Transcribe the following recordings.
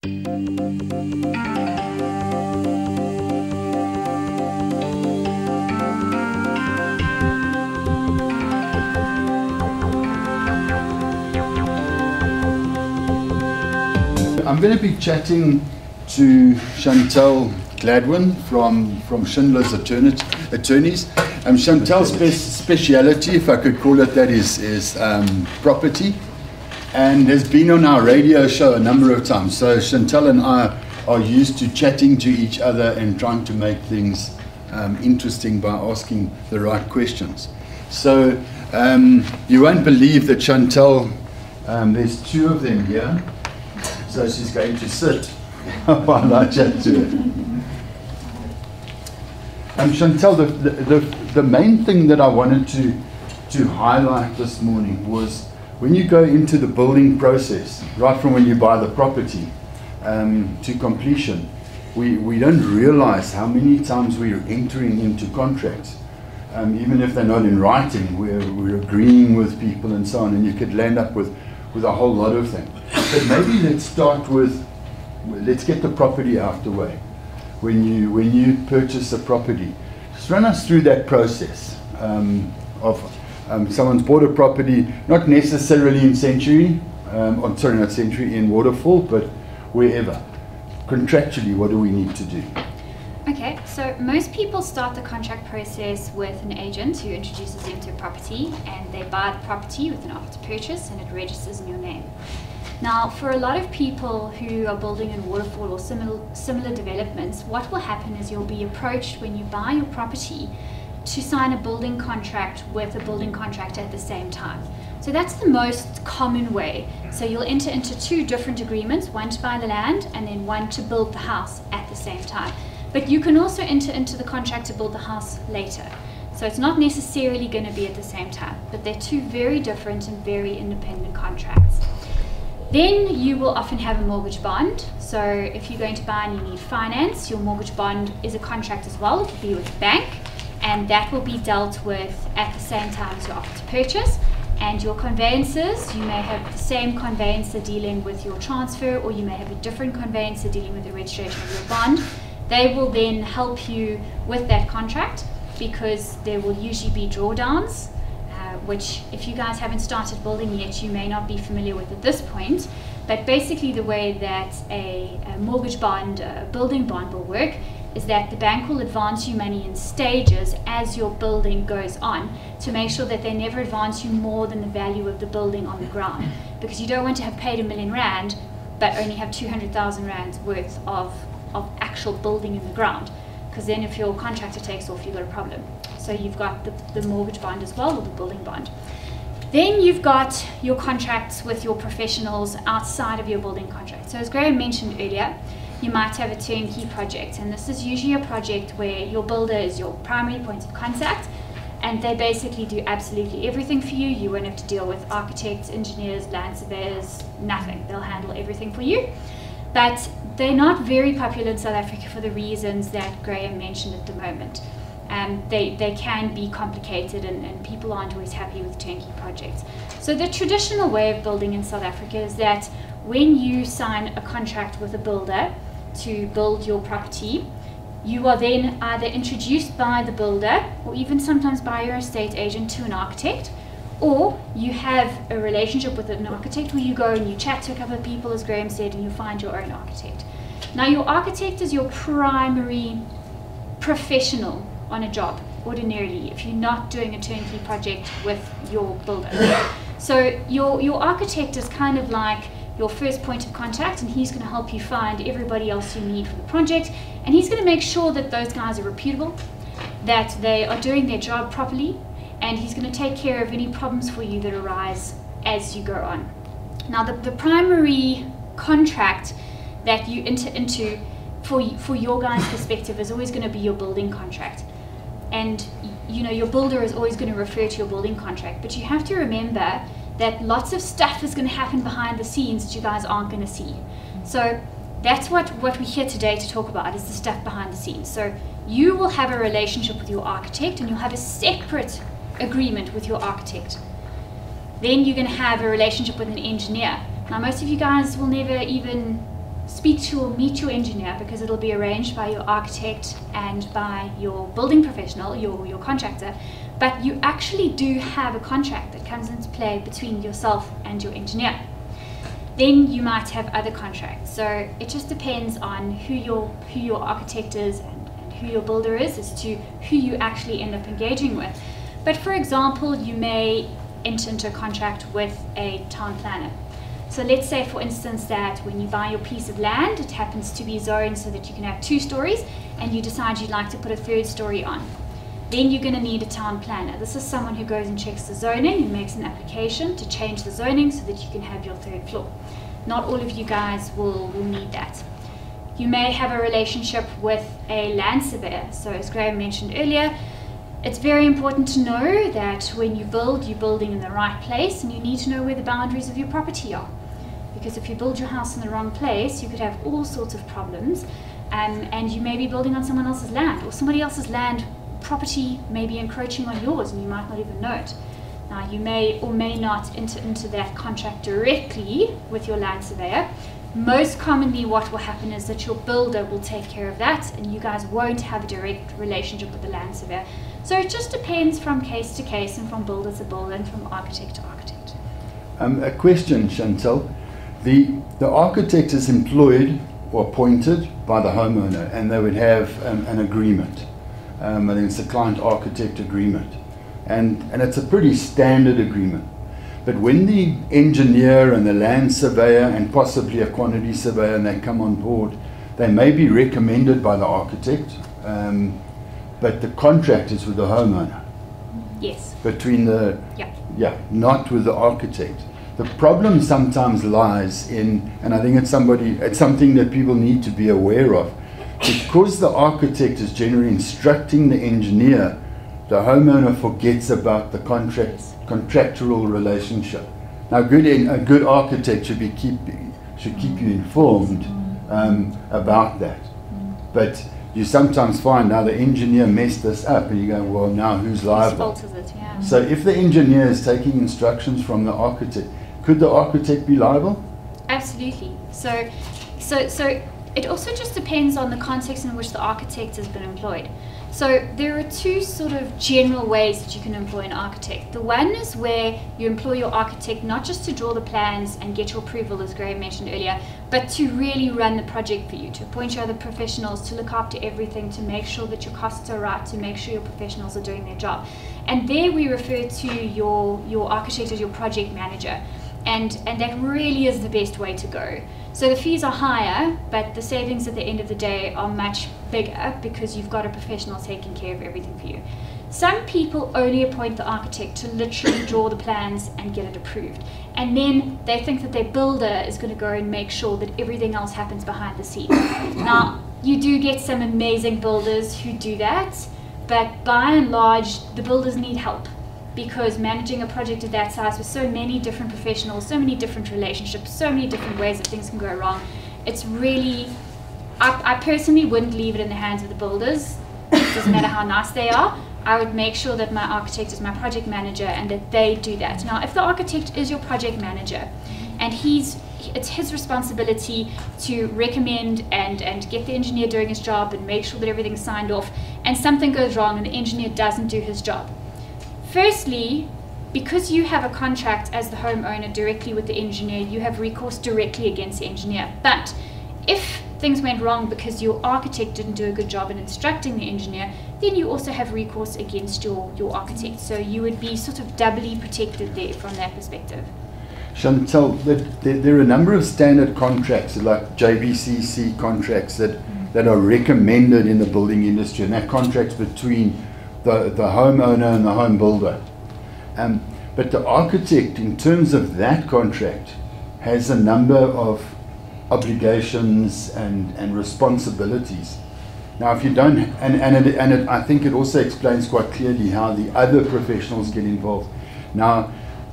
I'm going to be chatting to Chantelle Gladwin from Schindler's attorneys. Chantelle's speciality, if I could call it that, is property, and has been on our radio show a number of times. So Chantelle and I are used to chatting to each other and trying to make things interesting by asking the right questions. So you won't believe that Chantelle, there's two of them here. So she's going to sit while I chat to her. Chantelle, the main thing that I wanted to highlight this morning was when you go into the building process, right from when you buy the property to completion, we don't realize how many times we're entering into contracts. Even if they're not in writing, we're agreeing with people and so on, and you could land up with a whole lot of things. But maybe let's start with, let's get the property out the way. When you purchase a property, just run us through that process of someone's bought a property, not necessarily in Century, not Century, in Waterfall, but wherever. Contractually, what do we need to do? Okay, so most people start the contract process with an agent who introduces them to a property, and they buy the property with an offer to purchase, and it registers in your name. Now, for a lot of people who are building in Waterfall or similar developments, what will happen is you'll be approached when you buy your property to sign a building contract with a building contractor at the same time. So that's the most common way. So you'll enter into two different agreements, one to buy the land and then one to build the house at the same time. But you can also enter into the contract to build the house later. So it's not necessarily going to be at the same time, but they're two very different and very independent contracts. Then you will often have a mortgage bond. So if you're going to buy and you need finance, your mortgage bond is a contract as well. It will be with the bank, and that will be dealt with at the same time as your offer to purchase. And your conveyances, you may have the same conveyancer dealing with your transfer, or you may have a different conveyancer dealing with the registration of your bond. They will then help you with that contract, because there will usually be drawdowns, which if you guys haven't started building yet, you may not be familiar with at this point. But basically the way that a mortgage bond, a building bond will work is that the bank will advance you money in stages as your building goes on, to make sure that they never advance you more than the value of the building on the ground. Because you don't want to have paid R1 million but only have 200,000 rands worth of actual building in the ground, because then if your contractor takes off, you've got a problem. So you've got the mortgage bond as well, or the building bond. Then you've got your contracts with your professionals outside of your building contract. So as Graham mentioned earlier, you might have a turnkey project, and this is usually a project where your builder is your primary point of contact, and they basically do absolutely everything for you. You won't have to deal with architects, engineers, land surveyors, nothing. They'll handle everything for you. But they're not very popular in South Africa for the reasons that Graham mentioned at the moment. They can be complicated, and people aren't always happy with turnkey projects. So the traditional way of building in South Africa is that when you sign a contract with a builder to build your property, you are then either introduced by the builder, or even sometimes by your estate agent, to an architect, or you have a relationship with an architect where you go and you chat to a couple of people, as Graham said, and you find your own architect. Now, your architect is your primary professional on a job, ordinarily, if you're not doing a turnkey project with your builder. So your architect is kind of like your first point of contact, and he's going to help you find everybody else you need for the project, and he's going to make sure that those guys are reputable, that they are doing their job properly, and he's going to take care of any problems for you that arise as you go on. Now, the primary contract that you enter into for your guys' perspective is always going to be your building contract. And you know, your builder is always going to refer to your building contract, but you have to remember that lots of stuff is going to happen behind the scenes that you guys aren't going to see. So that's what we're here today to talk about, is the stuff behind the scenes. So you will have a relationship with your architect, and you'll have a separate agreement with your architect. Then you're going to have a relationship with an engineer. Now, most of you guys will never even speak to or meet your engineer, because it'll be arranged by your architect and by your building professional, your contractor, but you actually do have a contract that comes into play between yourself and your engineer. Then you might have other contracts. So it just depends on who your architect is and who your builder is as to who you actually end up engaging with. But for example, you may enter into a contract with a town planner. So let's say, for instance, that when you buy your piece of land, it happens to be zoned so that you can have 2 stories, and you decide you'd like to put a 3rd story on. Then you're going to need a town planner. This is someone who goes and checks the zoning and makes an application to change the zoning so that you can have your 3rd floor. Not all of you guys will need that. You may have a relationship with a land surveyor. So as Graham mentioned earlier, it's very important to know that when you build, you're building in the right place, and you need to know where the boundaries of your property are. Because if you build your house in the wrong place, you could have all sorts of problems, and you may be building on someone else's land, or somebody else's land property may be encroaching on yours and you might not even know it. Now, you may or may not enter into that contract directly with your land surveyor. Most commonly what will happen is that your builder will take care of that, and you guys won't have a direct relationship with the land surveyor. So it just depends from case to case and from builder to builder and from architect to architect. A question, Chantelle. The architect is employed or appointed by the homeowner, and they would have an agreement. I think it's a client-architect agreement, and it's a pretty standard agreement. But when the engineer and the land surveyor and possibly a quantity surveyor, and they come on board, they may be recommended by the architect, but the contract is with the homeowner. Yes. Between the, yeah, not with the architect. The problem sometimes lies in, and I think it's something that people need to be aware of, because the architect is generally instructing the engineer, the homeowner forgets about the contractual relationship. Now, a good architect should keep you informed about that. But you sometimes find, now the engineer messed this up, and you go, well, now who's liable? Whose fault is it? Yeah. So if the engineer is taking instructions from the architect, could the architect be liable? Absolutely. So it also just depends on the context in which the architect has been employed. So there are 2 sort of general ways that you can employ an architect. The one is where you employ your architect not just to draw the plans and get your approval, as Graham mentioned earlier, but to really run the project for you, to appoint your other professionals, to look after everything, to make sure that your costs are right, to make sure your professionals are doing their job. And there we refer to your architect as your project manager. And that really is the best way to go. So the fees are higher, but the savings at the end of the day are much bigger because you've got a professional taking care of everything for you. Some people only appoint the architect to literally draw the plans and get it approved. And then they think that their builder is going to go and make sure that everything else happens behind the scenes. Now, you do get some amazing builders who do that, but by and large, the builders need help. Because managing a project of that size with so many different professionals, so many different relationships, so many different ways that things can go wrong, it's really, I personally wouldn't leave it in the hands of the builders. It doesn't matter how nice they are. I would make sure that my architect is my project manager and that they do that. Now, if the architect is your project manager and it's his responsibility to recommend and get the engineer doing his job and make sure that everything's signed off, and something goes wrong and the engineer doesn't do his job, firstly, because you have a contract as the homeowner directly with the engineer, you have recourse directly against the engineer. But if things went wrong because your architect didn't do a good job in instructing the engineer, then you also have recourse against your architect. So you would be sort of doubly protected there from that perspective. Chantelle, there are a number of standard contracts, like JBCC contracts, that are recommended in the building industry, and that contract's between the homeowner and the home builder. But the architect, in terms of that contract, has a number of obligations and responsibilities. Now, if you don't, I think it also explains quite clearly how the other professionals get involved. Now,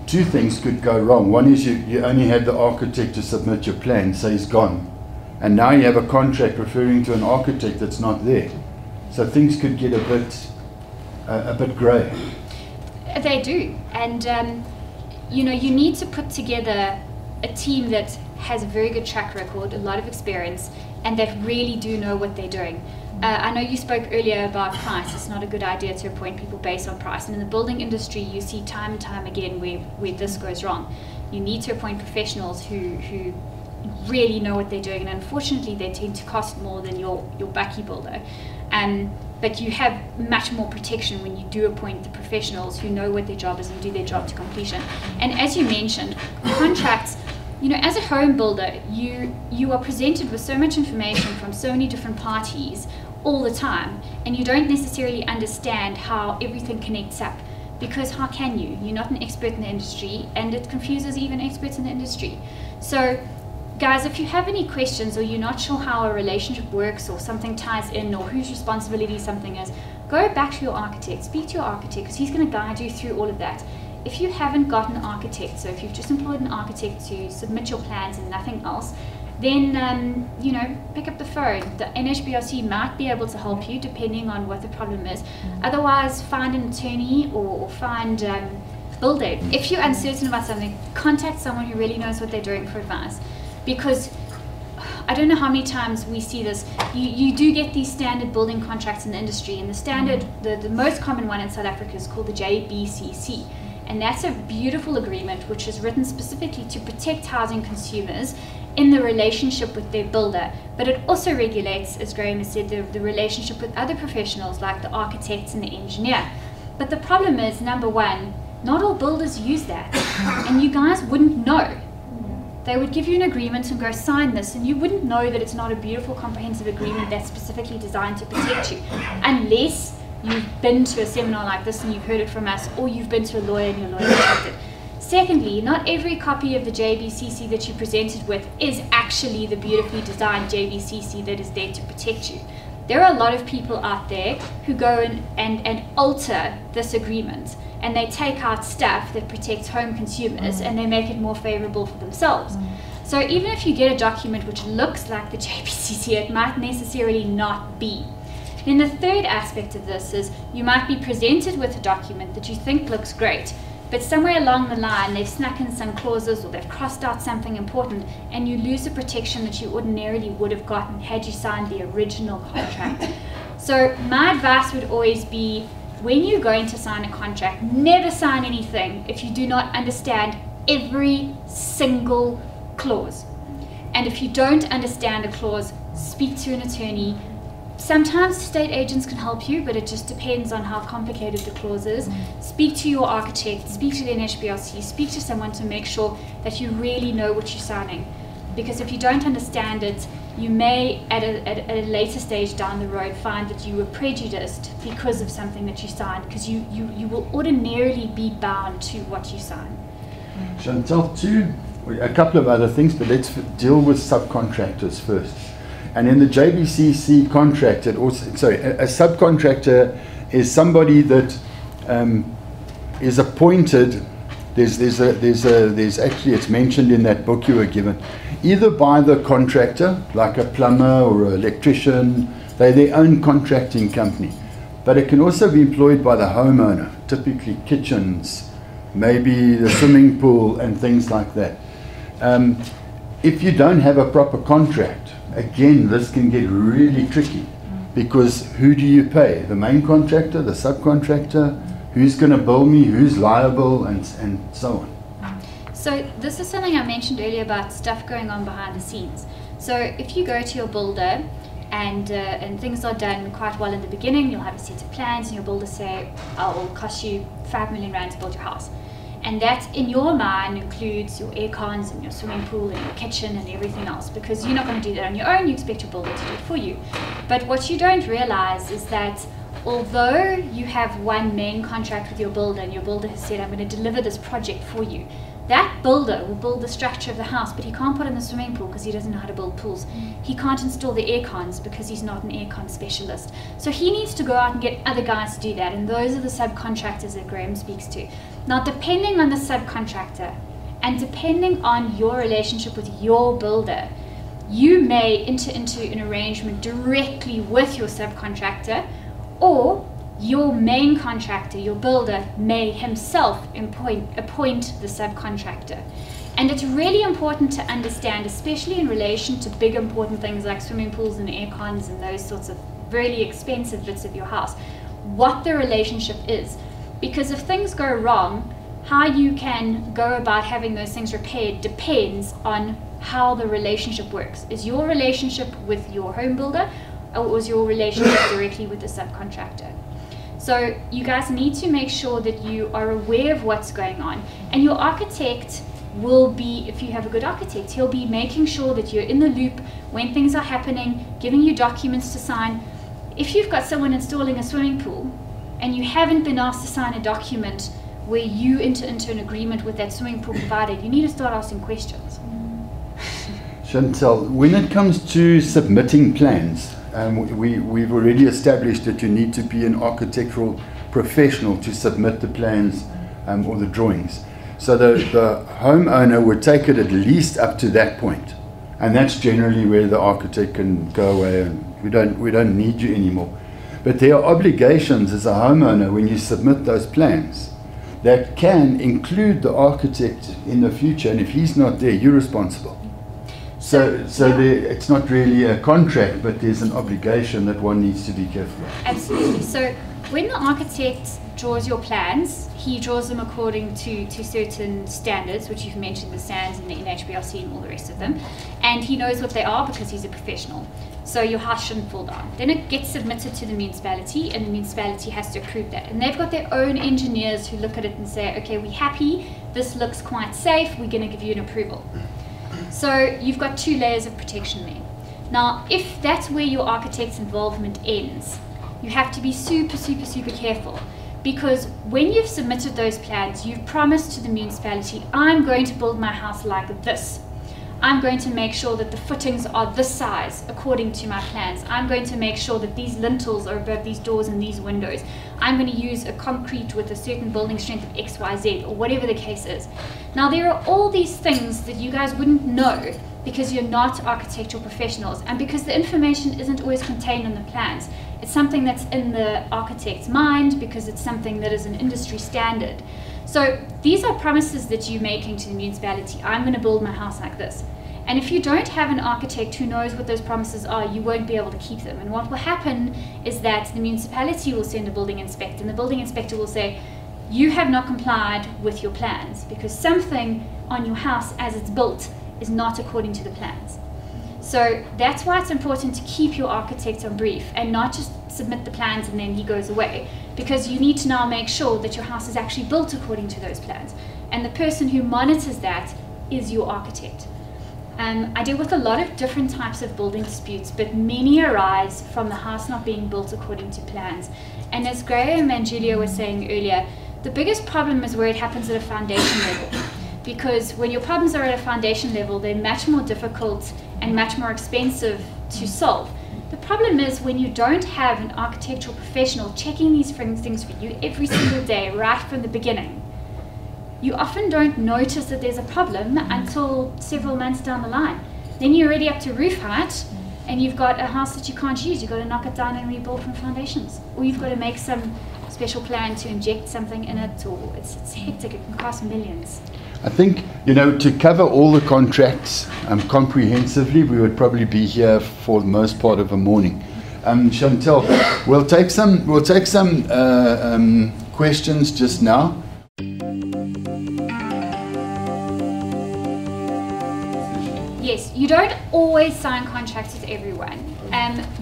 2 things could go wrong. One is you only had the architect to submit your plan, so he's gone. And now you have a contract referring to an architect that's not there. So things could get a bit grey. They do, and you need to put together a team that has a very good track record, a lot of experience, and that really do know what they're doing. I know you spoke earlier about price. It's not a good idea to appoint people based on price. And in the building industry, you see time and time again where this goes wrong. You need to appoint professionals who really know what they're doing, and unfortunately they tend to cost more than your bucky builder. But you have much more protection when you do appoint the professionals who know what their job is and do their job to completion. And as you mentioned, contracts, you know, as a home builder, you are presented with so much information from so many different parties all the time, and you don't necessarily understand how everything connects up, because how can you? You're not an expert in the industry, and it confuses even experts in the industry. So guys, if you have any questions or you're not sure how a relationship works or something ties in or whose responsibility something is, go back to your architect, speak to your architect, because he's going to guide you through all of that. If you haven't got an architect, so if you've just employed an architect to submit your plans and nothing else, then you know, pick up the phone. The NHBRC might be able to help you depending on what the problem is. Otherwise, find an attorney or find BuildAid. If you're uncertain about something, contact someone who really knows what they're doing for advice. Because I don't know how many times we see this. You do get these standard building contracts in the industry, and the standard, the most common one in South Africa is called the JBCC. And that's a beautiful agreement which is written specifically to protect housing consumers in the relationship with their builder. But it also regulates, as Graham has said, the relationship with other professionals like the architects and the engineer. But the problem is, number one, not all builders use that. And you guys wouldn't know. They would give you an agreement and go sign this, and you wouldn't know that it's not a beautiful comprehensive agreement that's specifically designed to protect you, unless you've been to a seminar like this and you've heard it from us, or you've been to a lawyer and your lawyer checked it. Secondly, not every copy of the JBCC that you're presented with is actually the beautifully designed JBCC that is there to protect you. There are a lot of people out there who go and alter this agreement, and they take out stuff that protects home consumers and they make it more favorable for themselves. So even if you get a document which looks like the JBCC, it might necessarily not be. Then the third aspect of this is you might be presented with a document that you think looks great, but somewhere along the line they've snuck in some clauses or they've crossed out something important, and you lose the protection that you ordinarily would have gotten had you signed the original contract. So my advice would always be, when you're going to sign a contract, never sign anything if you do not understand every single clause. And if you don't understand a clause, speak to an attorney. Sometimes estate agents can help you, but it just depends on how complicated the clause is. Speak to your architect, speak to the NHBRC, speak to someone to make sure that you really know what you're signing. Because if you don't understand it, you may, at a later stage down the road, find that you were prejudiced because of something that you signed, because you will ordinarily be bound to what you sign. Chantelle, a couple of other things, but let's deal with subcontractors first. And in the JBCC contract, a subcontractor is somebody that is appointed. There's actually, it's mentioned in that book you were given, either by the contractor, like a plumber or an electrician. They're their own contracting company. But it can also be employed by the homeowner, typically kitchens, maybe the swimming pool and things like that. If you don't have a proper contract, again, this can get really tricky, because who do you pay? The main contractor, the subcontractor? Who's going to bill me? Who's liable? And so on. So this is something I mentioned earlier about stuff going on behind the scenes. So if you go to your builder and things are done quite well in the beginning, you'll have a set of plans, and your builder say, oh, it will cost you 5 million rand to build your house. And that, in your mind, includes your air cons and your swimming pool and your kitchen and everything else, because you're not going to do that on your own. You expect your builder to do it for you. But what you don't realize is that although you have one main contract with your builder, and your builder has said, I'm going to deliver this project for you, that builder will build the structure of the house, but he can't put in the swimming pool because he doesn't know how to build pools. He can't install the air cons because he's not an air con specialist. So he needs to go out and get other guys to do that, and those are the subcontractors that Graham speaks to. Now, depending on the subcontractor and depending on your relationship with your builder, you may enter into an arrangement directly with your subcontractor, or your main contractor, your builder, may himself appoint the subcontractor. And it's really important to understand, especially in relation to big important things like swimming pools and air cons and those sorts of really expensive bits of your house, what the relationship is. Because if things go wrong, how you can go about having those things repaired depends on how the relationship works. Is your relationship with your home builder, or is your relationship directly with the subcontractor? So you guys need to make sure that you are aware of what's going on, and your architect will be, if you have a good architect, he'll be making sure that you're in the loop when things are happening, giving you documents to sign. If you've got someone installing a swimming pool and you haven't been asked to sign a document where you enter into an agreement with that swimming pool provider, you need to start asking questions. Chantelle, when it comes to submitting plans, we've already established that you need to be an architectural professional to submit the plans or the drawings. So the homeowner would take it at least up to that point, and that's generally where the architect can go away and we don't need you anymore. But there are obligations as a homeowner when you submit those plans that can include the architect in the future, and if he's not there, you're responsible. So it's not really a contract, but there's an obligation that one needs to be careful of. Absolutely. So when the architect draws your plans, he draws them according to certain standards, which you've mentioned, the SANS and the NHBRC and all the rest of them, and he knows what they are because he's a professional. So your house shouldn't fall down. Then it gets submitted to the municipality, and the municipality has to approve that. And they've got their own engineers who look at it and say, okay, we're happy, this looks quite safe, we're going to give you an approval. So you've got 2 layers of protection there. Now, if that's where your architect's involvement ends, you have to be super, super, super careful, because when you've submitted those plans, you've promised to the municipality, I'm going to build my house like this. I'm going to make sure that the footings are this size according to my plans. I'm going to make sure that these lintels are above these doors and these windows. I'm going to use a concrete with a certain building strength of XYZ, or whatever the case is. Now, there are all these things that you guys wouldn't know because you're not architectural professionals, and because the information isn't always contained on the plans. It's something that's in the architect's mind because it's something that is an industry standard. So these are promises that you're making to the municipality. I'm going to build my house like this. And if you don't have an architect who knows what those promises are, you won't be able to keep them. And what will happen is that the municipality will send a building inspector, and the building inspector will say, you have not complied with your plans because something on your house as it's built is not according to the plans. So that's why it's important to keep your architect on brief and not just submit the plans and then he goes away, because you need to now make sure that your house is actually built according to those plans. And the person who monitors that is your architect. I deal with a lot of different types of building disputes, but many arise from the house not being built according to plans. And as Graham and Julia were saying earlier, the biggest problem is where it happens at a foundation level. Because when your problems are at a foundation level, they're much more difficult and much more expensive to solve. The problem is when you don't have an architectural professional checking these things for you every single day, right from the beginning, you often don't notice that there's a problem until several months down the line. Then you're already up to roof height, and you've got a house that you can't use. You've got to knock it down and rebuild from foundations. Or you've got to make some special plan to inject something in it, or it's hectic, it can cost millions. I think, to cover all the contracts comprehensively, we would probably be here for the most part of a morning. Chantelle, we'll take some questions just now. Yes, you don't always sign contracts with everyone.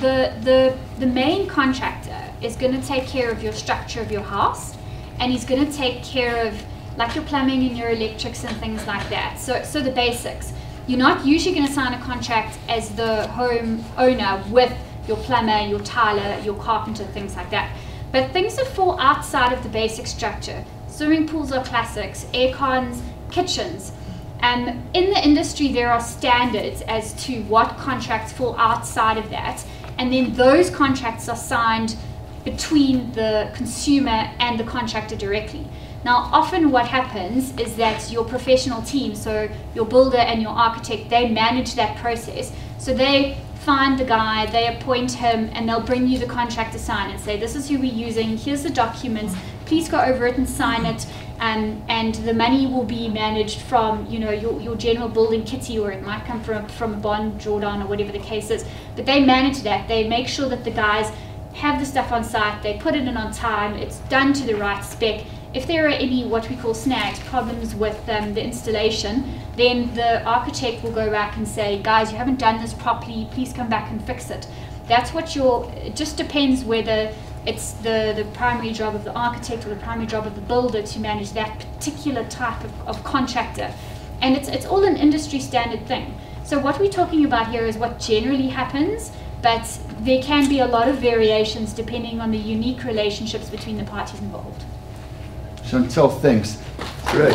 The main contractor is going to take care of your structure of your house, and he's going to take care of like your plumbing and your electrics and things like that. So the basics. You're not usually going to sign a contract as the home owner with your plumber, your tiler, your carpenter, things like that. But things that fall outside of the basic structure, swimming pools are classics, air cons, kitchens. In the industry, there are standards as to what contracts fall outside of that, and then those contracts are signed between the consumer and the contractor directly. Now, often what happens is that your professional team, so your builder and your architect, they manage that process. So they find the guy, they appoint him, and they'll bring you the contract to sign and say, this is who we're using, here's the documents, please go over it and sign it. And the money will be managed from, you know, your general building kitty, or it might come from a bond drawdown or whatever the case is. But they manage that. They make sure that the guys have the stuff on site, they put it in on time, it's done to the right spec. If there are any what we call snags, problems with the installation, then the architect will go back and say, guys, you haven't done this properly, please come back and fix it. That's what it just depends whether it's the primary job of the architect or the primary job of the builder to manage that particular type of contractor. And it's all an industry standard thing. So what we're talking about here is what generally happens, but there can be a lot of variations depending on the unique relationships between the parties involved. Chantelle, thanks. Great.